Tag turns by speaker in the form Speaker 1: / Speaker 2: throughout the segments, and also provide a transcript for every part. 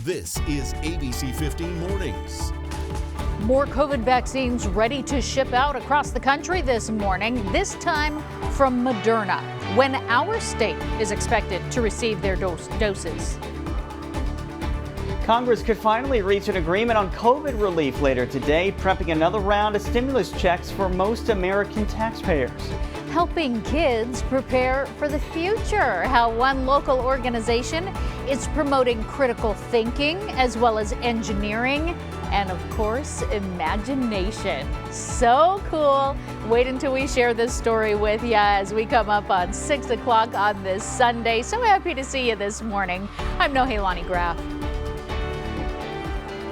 Speaker 1: This is ABC15 Mornings.
Speaker 2: More COVID vaccines ready to ship out across the country this morning, this time from Moderna, when our state is expected to receive their doses.
Speaker 3: Congress could finally reach an agreement on COVID relief later today, prepping another round of stimulus checks for most American taxpayers.
Speaker 2: Helping kids prepare for the future, how one local organization is promoting critical thinking as well as engineering and, of course, imagination. So cool. Wait until we share this story with you as we come up on 6 o'clock on this Sunday. So happy to see you this morning. I'm Nohelani Graff.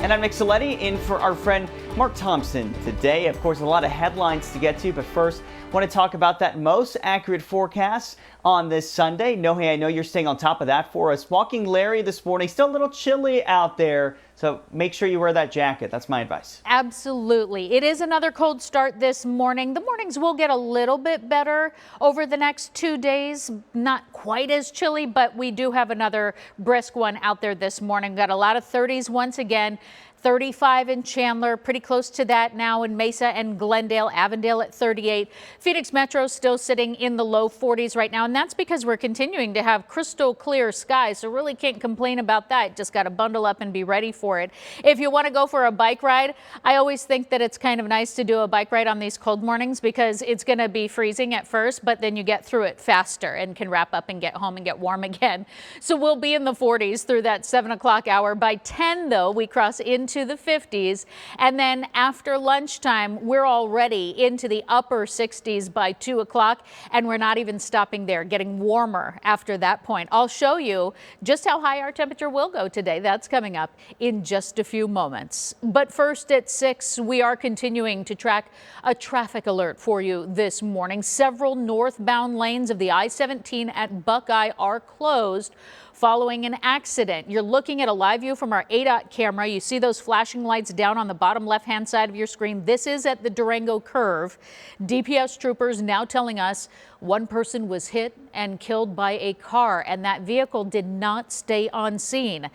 Speaker 3: And I'm Nick Saletti in for our friend Mark Thompson today. Of course, a lot of headlines to get to, but first, I want to talk about that most accurate forecast on this Sunday. Nohe, I know you're staying on top of that for us. Walking Larry this morning, still a little chilly out there, so make sure you wear that jacket. That's my advice.
Speaker 2: Absolutely. It is another cold start this morning. The mornings will get a little bit better over the next 2 days. Not quite as chilly, but we do have another brisk one out there this morning. Got a lot of 30s once again. 35 in Chandler, pretty close to that now in Mesa and Glendale, Avondale at 38. Phoenix Metro still sitting in the low 40s right now, and that's because we're continuing to have crystal clear skies, so really can't complain about that. Just got to bundle up and be ready for it. If you want to go for a bike ride, I always think that it's kind of nice to do a bike ride on these cold mornings because it's going to be freezing at first, but then you get through it faster and can wrap up and get home and get warm again. So we'll be in the 40s through that 7 o'clock hour. By 10, though, we cross into the 50s, and then after lunchtime we're already into the upper 60s by 2 o'clock, and we're not even stopping there, getting warmer after that point. I'll show you just how high our temperature will go today. That's coming up in just a few moments. But first at 6, we are continuing to track a traffic alert for you this morning. Several northbound lanes of the I-17 at Buckeye are closed following an accident. You're looking at a live view from our ADOT camera. You see those flashing lights down on the bottom left-hand side of your screen. This is at the Durango curve. DPS troopers now telling us one person was hit and killed by a car, and that vehicle did not stay on scene.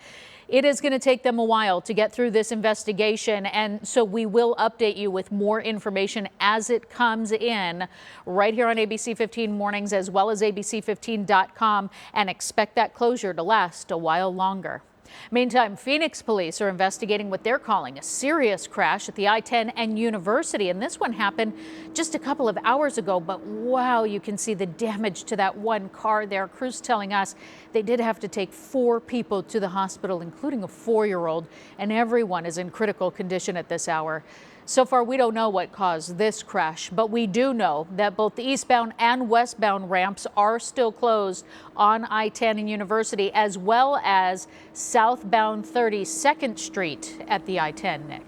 Speaker 2: It is going to take them a while to get through this investigation, and so we will update you with more information as it comes in right here on ABC 15 Mornings as well as ABC15.com, and expect that closure to last a while longer. Meantime, Phoenix police are investigating what they're calling a serious crash at the I-10 and University, and this one happened just a couple of hours ago, but wow, you can see the damage to that one car there. Crews telling us they did have to take 4 people to the hospital, including a 4-year-old, and everyone is in critical condition at this hour. So far, we don't know what caused this crash, but we do know that both the eastbound and westbound ramps are still closed on I-10 and University, as well as southbound 32nd Street at the I-10, Nick.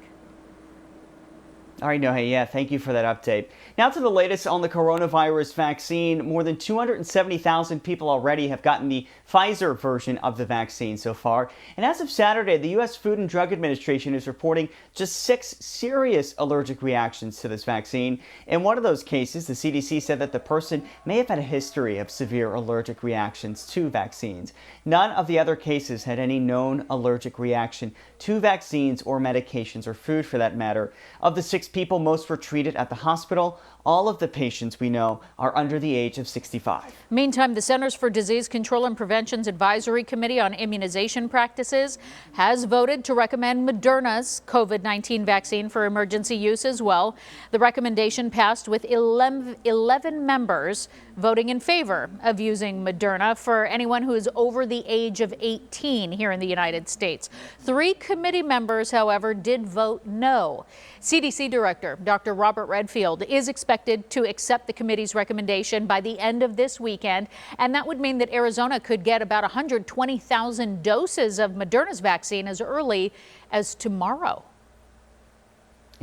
Speaker 3: All right, Nohe, yeah, thank you for that update. Now to the latest on the coronavirus vaccine. More than 270,000 people already have gotten the Pfizer version of the vaccine so far. And as of Saturday, the U.S. Food and Drug Administration is reporting just 6 serious allergic reactions to this vaccine. In one of those cases, the CDC said that the person may have had a history of severe allergic reactions to vaccines. None of the other cases had any known allergic reaction to vaccines or medications or food for that matter. Of the 6 people, most were treated at the hospital. All of the patients we know are under the age of 65.
Speaker 2: Meantime, the Centers for Disease Control and Prevention's Advisory Committee on Immunization Practices has voted to recommend Moderna's COVID-19 vaccine for emergency use as well. The recommendation passed with 11 members voting in favor of using Moderna for anyone who is over the age of 18 here in the United States. 3 committee members, however, did vote no. CDC Director Dr. Robert Redfield is expected to accept the committee's recommendation by the end of this weekend, and that would mean that Arizona could get about 120,000 doses of Moderna's vaccine as early as tomorrow.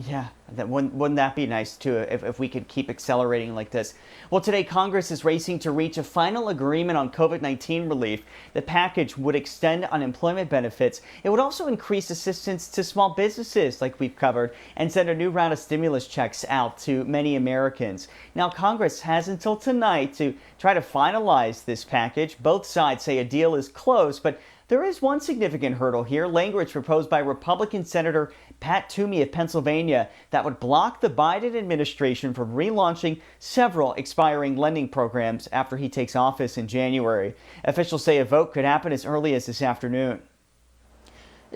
Speaker 3: Yeah, wouldn't that be nice too if we could keep accelerating like this? Well, today Congress is racing to reach a final agreement on COVID-19 relief. The package would extend unemployment benefits. It would also increase assistance to small businesses like we've covered and send a new round of stimulus checks out to many Americans. Now, Congress has until tonight to try to finalize this package. Both sides say a deal is close, but There is one significant hurdle here, language proposed by Republican Senator Pat Toomey of Pennsylvania that would block the Biden administration from relaunching several expiring lending programs after he takes office in January. Officials say a vote could happen as early as this afternoon.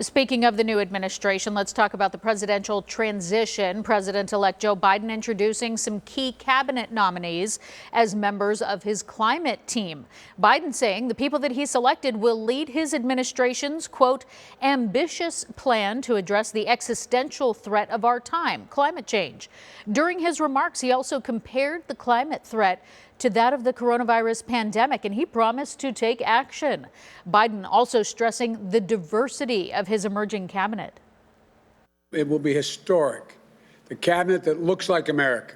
Speaker 2: Speaking of the new administration, let's talk about the presidential transition. President-elect Joe Biden introducing some key cabinet nominees as members of his climate team. Biden saying the people that he selected will lead his administration's, quote, ambitious plan to address the existential threat of our time, climate change. During his remarks, he also compared the climate threat to that of the coronavirus pandemic, and he promised to take action. Biden also stressing the diversity of his emerging cabinet.
Speaker 4: It will be historic. The cabinet that looks like America,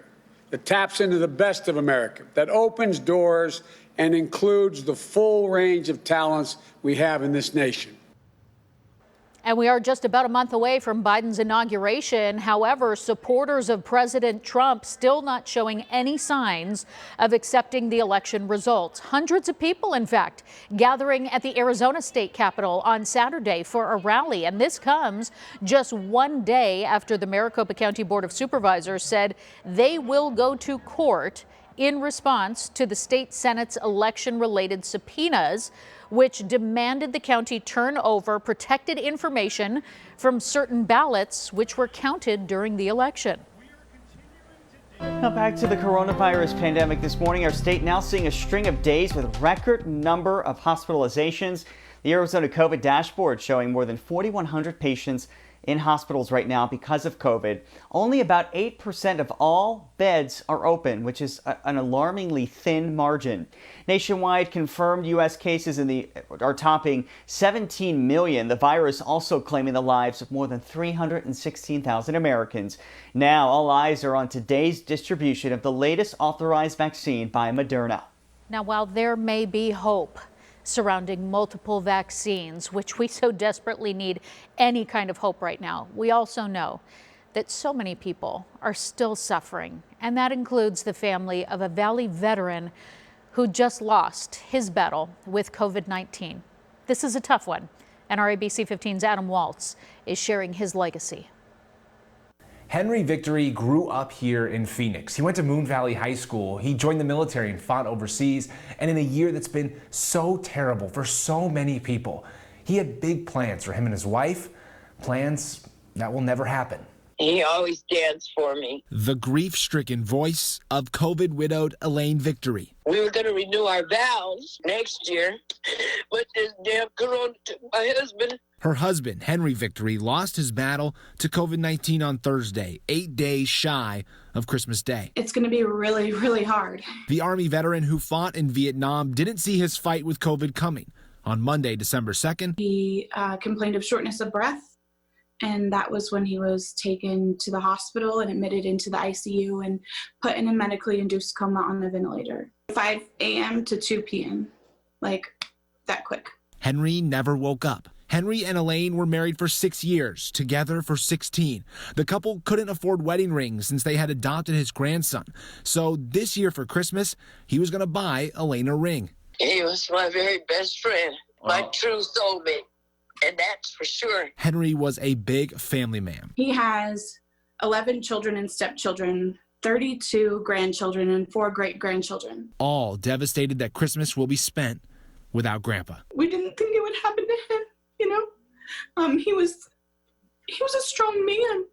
Speaker 4: that taps into the best of America, that opens doors and includes the full range of talents we have in this nation.
Speaker 2: And we are just about a month away from Biden's inauguration. However, supporters of President Trump still not showing any signs of accepting the election results. Hundreds of people, in fact, gathering at the Arizona state capitol on Saturday for a rally. And this comes just one day after the Maricopa County Board of Supervisors said they will go to court in response to the state Senate's election-related subpoenas, which demanded the county turn over protected information from certain ballots which were counted during the election.
Speaker 3: Now back to the coronavirus pandemic this morning. Our state now seeing a string of days with record number of hospitalizations. The Arizona COVID dashboard showing more than 4,100 patients in hospitals right now because of COVID. Only about 8% of all beds are open, which is an alarmingly thin margin. Nationwide, confirmed U.S. cases are topping 17 million. The virus also claiming the lives of more than 316,000 Americans. Now, all eyes are on today's distribution of the latest authorized vaccine by Moderna.
Speaker 2: Now, while there may be hope surrounding multiple vaccines, which we so desperately need any kind of hope right now, we also know that so many people are still suffering, and that includes the family of a Valley veteran who just lost his battle with COVID-19. This is a tough one, and our ABC15's Adam Waltz is sharing his legacy.
Speaker 5: Henry Victory grew up here in Phoenix. He went to Moon Valley High School. He joined the military and fought overseas. And in a year that's been so terrible for so many people, he had big plans for him and his wife, plans that will never happen.
Speaker 6: He always danced for me.
Speaker 7: The grief-stricken voice of COVID-widowed Elaine Victory.
Speaker 6: We were going to renew our vows next year, but this damn corona took my husband.
Speaker 7: Her husband, Henry Victory, lost his battle to COVID-19 on Thursday, 8 days shy of Christmas Day.
Speaker 8: It's going to be really, really hard.
Speaker 7: The Army veteran who fought in Vietnam didn't see his fight with COVID coming. On Monday, December 2nd,
Speaker 8: he complained of shortness of breath, and that was when he was taken to the hospital and admitted into the ICU and put in a medically induced coma on the ventilator. 5 a.m. to 2 p.m., like that quick.
Speaker 7: Henry never woke up. Henry and Elaine were married for 6 years, together for 16. The couple couldn't afford wedding rings since they had adopted his grandson. So this year for Christmas, he was going to buy Elaine a ring.
Speaker 6: He was my very best friend, my true soulmate, and that's for sure.
Speaker 7: Henry was a big family man.
Speaker 8: He has 11 children and stepchildren, 32 grandchildren, and 4 great-grandchildren.
Speaker 7: All devastated that Christmas will be spent without Grandpa.
Speaker 8: We didn't think it would happen to him, you know? He was a strong man.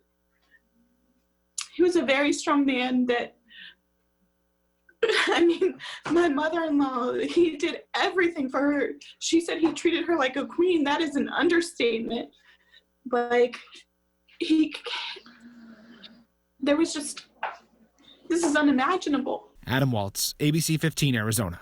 Speaker 8: He was a very strong man that, my mother-in-law, he did everything for her. She said he treated her like a queen. That is an understatement. This is unimaginable.
Speaker 7: Adam Waltz, ABC 15, Arizona.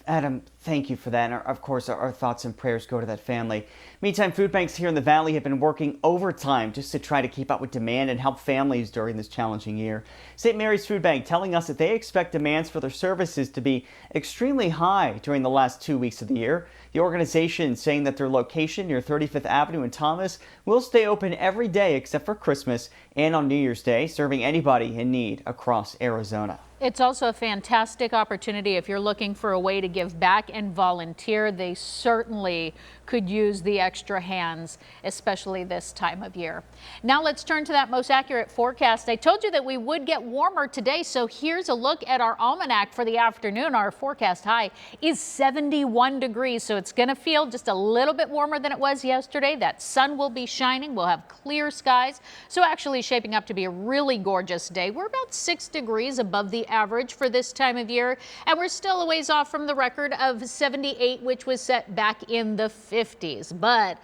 Speaker 3: Adam, thank you for that. And of course, our thoughts and prayers go to that family. Meantime, food banks here in the Valley have been working overtime just to try to keep up with demand and help families during this challenging year. St. Mary's Food Bank telling us that they expect demands for their services to be extremely high during the last 2 weeks of the year. The organization saying that their location near 35th Avenue in Thomas will stay open every day except for Christmas and on New Year's Day, serving anybody in need across Arizona.
Speaker 2: It's also a fantastic opportunity if you're looking for a way to give back and volunteer. They certainly could use the extra hands, especially this time of year. Now let's turn to that most accurate forecast. I told you that we would get warmer today, so here's a look at our almanac for the afternoon. Our forecast high is 71 degrees, so it's going to feel just a little bit warmer than it was yesterday. That sun will be shining. We'll have clear skies, so actually shaping up to be a really gorgeous day. We're about 6 degrees above the average for this time of year, and we're still a ways off from the record of 78, which was set back in the 50s. But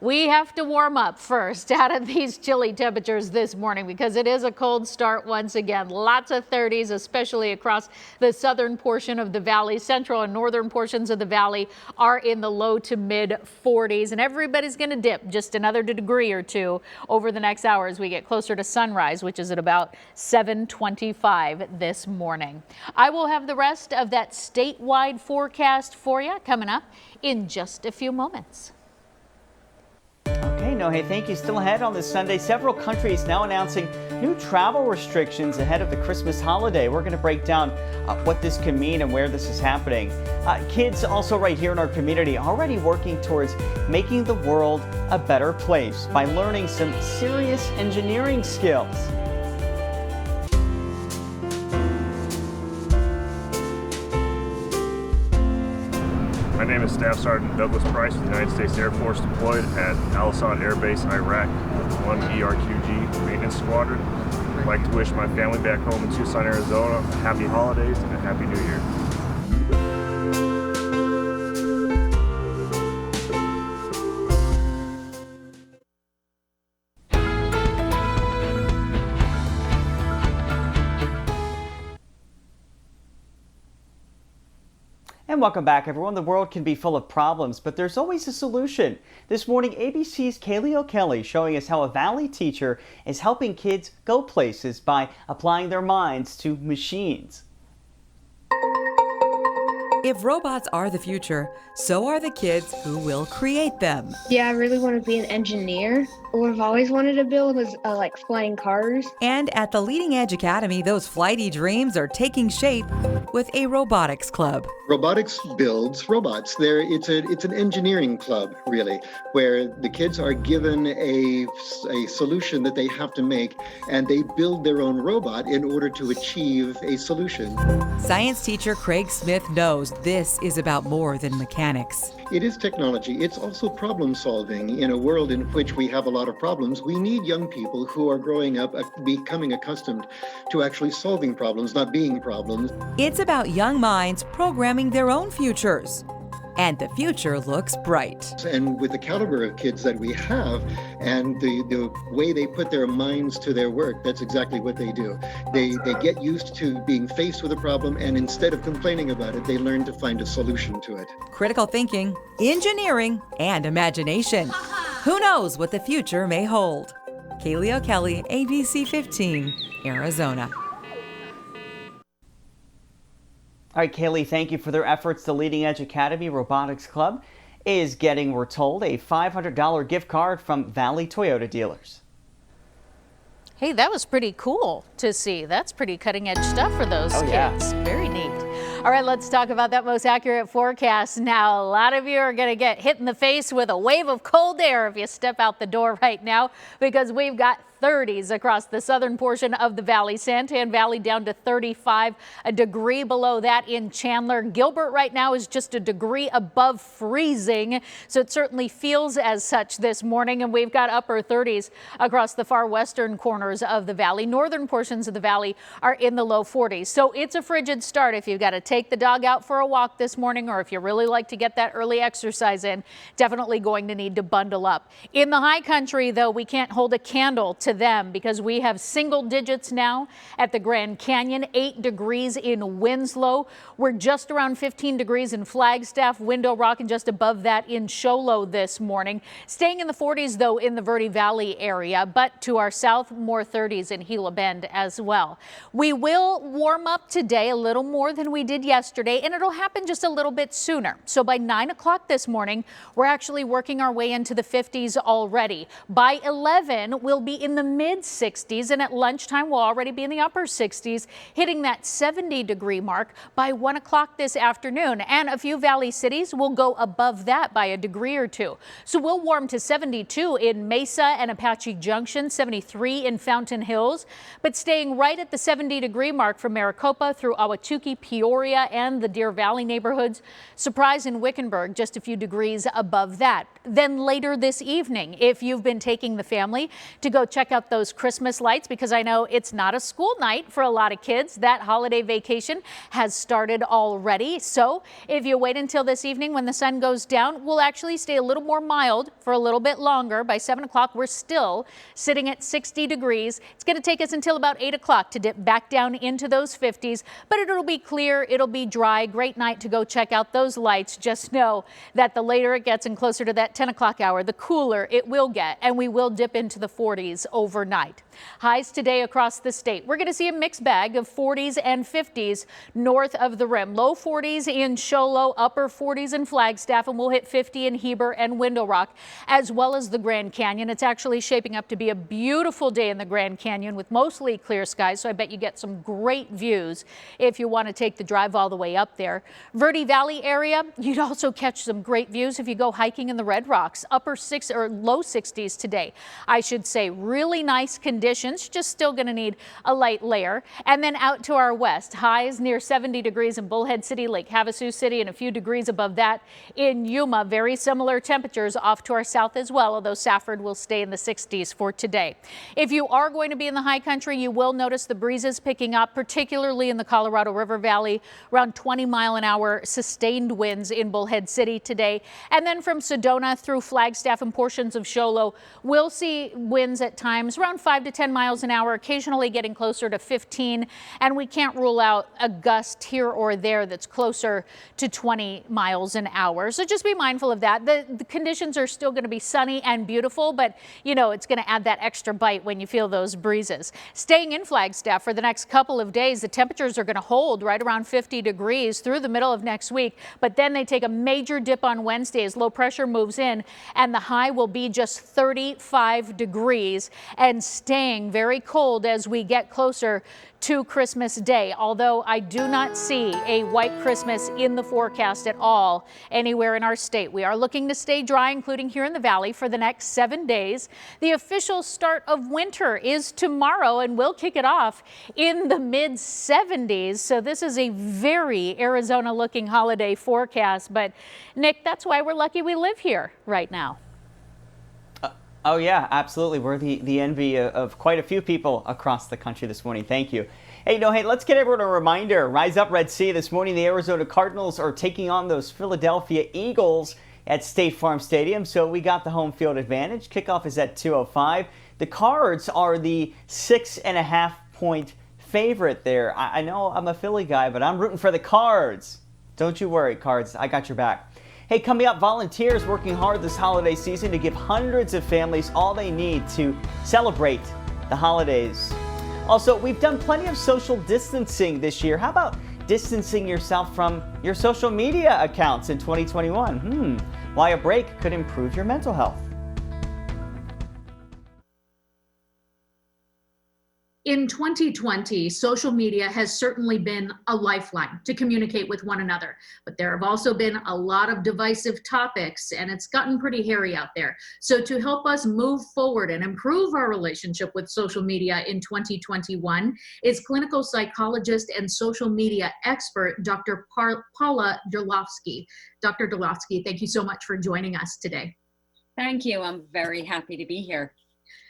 Speaker 2: we have to warm up first out of these chilly temperatures this morning because it is a cold start once again. Lots of 30s, especially across the southern portion of the valley. Central and northern portions of the valley are in the low to mid 40s, and everybody's going to dip just another degree or two over the next hour as we get closer to sunrise, which is at about 7:25 this morning. I will have the rest of that statewide forecast for you coming up in just a few moments.
Speaker 3: Okay, no, hey, thank you. Still ahead on this Sunday, several countries now announcing new travel restrictions ahead of the Christmas holiday. We're going to break down what this can mean and where this is happening. Kids also right here in our community already working towards making the world a better place by learning some serious engineering skills.
Speaker 9: My name is Staff Sergeant Douglas Price with the United States Air Force, deployed at Al Asad Air Base in Iraq with 1 ERQG Maintenance Squadron. I'd like to wish my family back home in Tucson, Arizona, happy holidays and a happy new year.
Speaker 3: And welcome back, everyone. The world can be full of problems, but there's always a solution. This morning, ABC's Kaylee O'Kelly showing us how a Valley teacher is helping kids go places by applying their minds to machines.
Speaker 10: If robots are the future, so are the kids who will create them.
Speaker 11: Yeah, I really want to be an engineer. What I've always wanted to build was like flying cars.
Speaker 10: And at the Leading Edge Academy, those flighty dreams are taking shape with a robotics club.
Speaker 12: Robotics builds robots. It's an engineering club, really, where the kids are given a solution that they have to make, and they build their own robot in order to achieve a solution.
Speaker 10: Science teacher Craig Smith knows this is about more than mechanics.
Speaker 12: It is technology. It's also problem solving. In a world in which we have a lot of problems, we need young people who are growing up, becoming accustomed to actually solving problems, not being problems.
Speaker 10: It's about young minds programming their own futures. And the future looks bright.
Speaker 12: And with the caliber of kids that we have and the way they put their minds to their work, that's exactly what they do. They get used to being faced with a problem, and instead of complaining about it, they learn to find a solution to it.
Speaker 10: Critical thinking, engineering, and imagination. Who knows what the future may hold? Kaylee O'Kelly, ABC15, Arizona.
Speaker 3: All right, Kaylee, thank you for their efforts. The Leading Edge Academy Robotics Club is getting, we're told, a $500 gift card from Valley Toyota dealers.
Speaker 2: Hey, that was pretty cool to see. That's pretty cutting edge stuff for those kids. Yeah. Very neat. All right, let's talk about that most accurate forecast now. A lot of you are going to get hit in the face with a wave of cold air if you step out the door right now, because we've got 30s across the southern portion of the valley. Santan Valley down to 35, a degree below that in Chandler. Gilbert right now is just a degree above freezing, so it certainly feels as such this morning. And we've got upper 30s across the far western corners of the valley. Northern portions of the valley are in the low 40s. So it's a frigid start if you've got to take the dog out for a walk this morning, or if you really like to get that early exercise in, definitely going to need to bundle up. In the high country, though, we can't hold a candle to them because we have single digits now at the Grand Canyon, 8 degrees in Winslow. We're just around 15 degrees in Flagstaff, Window Rock, and just above that in Show Low this morning. Staying in the 40s, though, in the Verde Valley area, but to our south, more 30s in Gila Bend as well. We will warm up today a little more than we did yesterday, and it'll happen just a little bit sooner. So by 9 o'clock this morning, we're actually working our way into the 50s already. By 11, we'll be in the mid 60s, and at lunchtime we'll already be in the upper 60s, hitting that 70-degree mark by 1 o'clock this afternoon. And a few valley cities will go above that by a degree or two. So we'll warm to 72 in Mesa and Apache Junction, 73 in Fountain Hills, but staying right at the 70-degree mark from Maricopa through Ahwatukee, Peoria, and the Deer Valley neighborhoods. Surprise in Wickenburg, just a few degrees above that. Then later this evening, if you've been taking the family to go check out those Christmas lights, because I know it's not a school night for a lot of kids, that holiday vacation has started already. So if you wait until this evening when the sun goes down, we'll actually stay a little more mild for a little bit longer. By 7 o'clock, we're still sitting at 60 degrees. It's going to take us until about 8 o'clock to dip back down into those 50s, but it'll be clear, it'll be dry. Great night to go check out those lights. Just know that the later it gets and closer to that 10 o'clock hour, the cooler it will get, and we will dip into the 40s overnight. Highs today across the state. We're going to see a mixed bag of 40s and 50s north of the rim. Low 40s in Show Low, upper 40s in Flagstaff, and we'll hit 50 in Heber and Window Rock, as well as the Grand Canyon. It's actually shaping up to be a beautiful day in the Grand Canyon with mostly clear skies, so I bet you get some great views if you want to take the drive all the way up there. Verde Valley area, you'd also catch some great views if you go hiking in the Red Rocks. Upper 6 or low 60s today, I should say. Really nice conditions, just still going to need a light layer. And then out to our west, highs near 70 degrees in Bullhead City, Lake Havasu City, and a few degrees above that in Yuma. Very similar temperatures off to our south as well, although Safford will stay in the 60s for today. If you are going to be in the high country, you will notice the breezes picking up, particularly in the Colorado River Valley, around 20-mile-an-hour sustained winds in Bullhead City today. And then from Sedona through Flagstaff and portions of Show Low, we'll see winds at times around 5 to 10 miles an hour, occasionally getting closer to 15. And we can't rule out a gust here or there that's closer to 20 miles an hour. So just be mindful of that. The conditions are still going to be sunny and beautiful, but you know, it's going to add that extra bite when you feel those breezes. Staying in Flagstaff for the next couple of days, the temperatures are going to hold right around 50 degrees through the middle of next week, but then they take a major dip on Wednesday as low pressure moves in, and the high will be just 35 degrees and staying very cold as we get closer to Christmas Day, although I do not see a white Christmas in the forecast at all anywhere in our state. We are looking to stay dry, including here in the valley, for the next 7 days. The official start of winter is tomorrow, and we'll kick it off in the mid-70s. So this is a very Arizona-looking holiday forecast. But Nick, that's why we're lucky we live here right now.
Speaker 3: Oh, yeah, absolutely. We're the envy of quite a few people across the country this morning. Thank you. Hey, let's get everyone a reminder. Rise up, Red Sea. This morning, the Arizona Cardinals are taking on those Philadelphia Eagles at State Farm Stadium. So we got the home field advantage. Kickoff is at 2:05. The Cards are the 6.5-point favorite there. I know I'm a Philly guy, but I'm rooting for the Cards. Don't you worry, Cards. I got your back. Hey, coming up, volunteers working hard this holiday season to give hundreds of families all they need to celebrate the holidays. Also, we've done plenty of social distancing this year. How about distancing yourself from your social media accounts in 2021? Why a break could improve your mental health.
Speaker 2: In 2020, social media has certainly been a lifeline to communicate with one another, but there have also been a lot of divisive topics, and it's gotten pretty hairy out there. So to help us move forward and improve our relationship with social media in 2021 is clinical psychologist and social media expert, Dr. Paula Darlowski. Dr. Darlowski, thank you so much for joining us today.
Speaker 13: Thank you. I'm very happy to be here.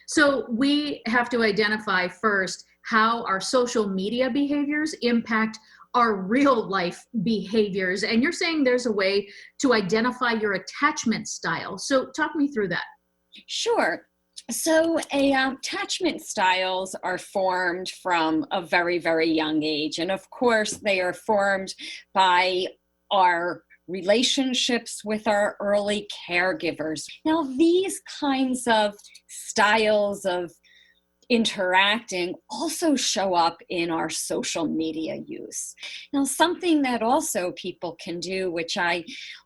Speaker 2: So we have to identify first how our social media behaviors impact our real life behaviors. And you're saying there's a way to identify your attachment style. So talk me through that.
Speaker 13: Sure. So attachment styles are formed from a very, very young age. And of course, they are formed by our relationships with our early caregivers. Now, these kinds of styles of interacting also show up in our social media use. Now, something that also people can do, which I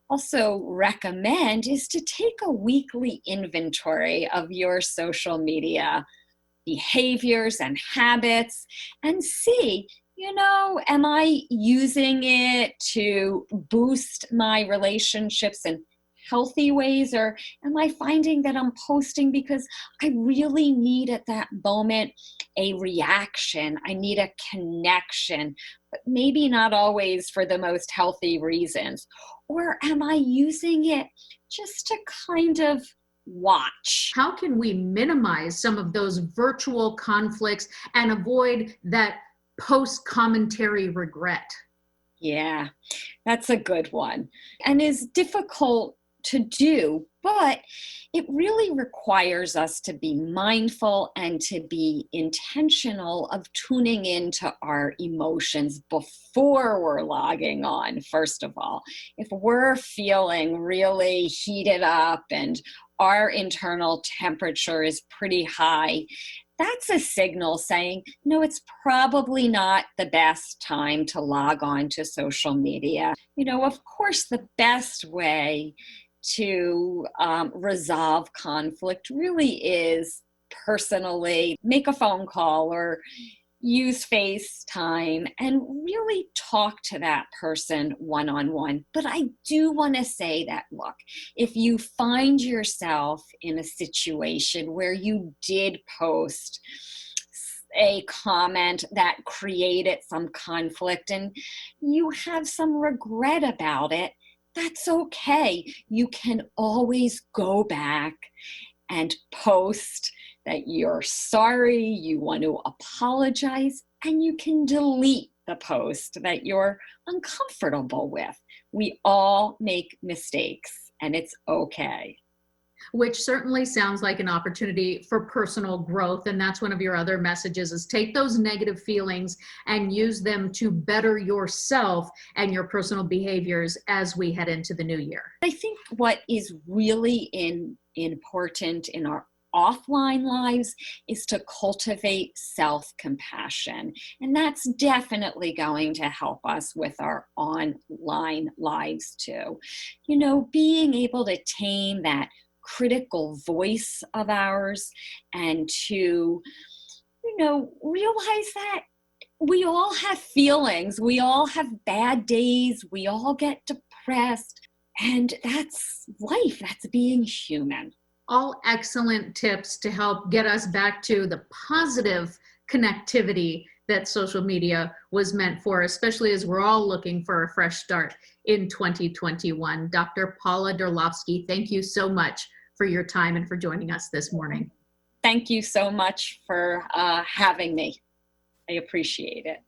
Speaker 13: also recommend, is to take a weekly inventory of your social media behaviors and habits and see, am I using it to boost my relationships in healthy ways, or am I finding that I'm posting because I really need at that moment a reaction? I need a connection, but maybe not always for the most healthy reasons. Or am I using it just to kind of watch?
Speaker 2: How can we minimize some of those virtual conflicts and avoid that post-commentary regret?
Speaker 13: Yeah, that's a good one, and is difficult to do, but it really requires us to be mindful and to be intentional of tuning into our emotions before we're logging on. First of all, if we're feeling really heated up and our internal temperature is pretty high, that's a signal saying, no, it's probably not the best time to log on to social media. Of course, the best way to resolve conflict really is personally make a phone call or use FaceTime and really talk to that person one-on-one. But I do want to say that, look, if you find yourself in a situation where you did post a comment that created some conflict and you have some regret about it, that's okay. You can always go back and post that you're sorry, you want to apologize, and you can delete the post that you're uncomfortable with. We all make mistakes, and it's okay.
Speaker 2: Which certainly sounds like an opportunity for personal growth. And that's one of your other messages, is take those negative feelings and use them to better yourself and your personal behaviors as we head into the new year.
Speaker 13: I think what is really important in our offline lives is to cultivate self-compassion. And that's definitely going to help us with our online lives too. Being able to tame that critical voice of ours and to, realize that we all have feelings, we all have bad days, we all get depressed, and that's life, that's being human.
Speaker 2: All excellent tips to help get us back to the positive connectivity that social media was meant for, especially as we're all looking for a fresh start in 2021. Dr. Paula Darlowski, thank you so much for your time and for joining us this morning.
Speaker 13: Thank you so much for having me. I appreciate it.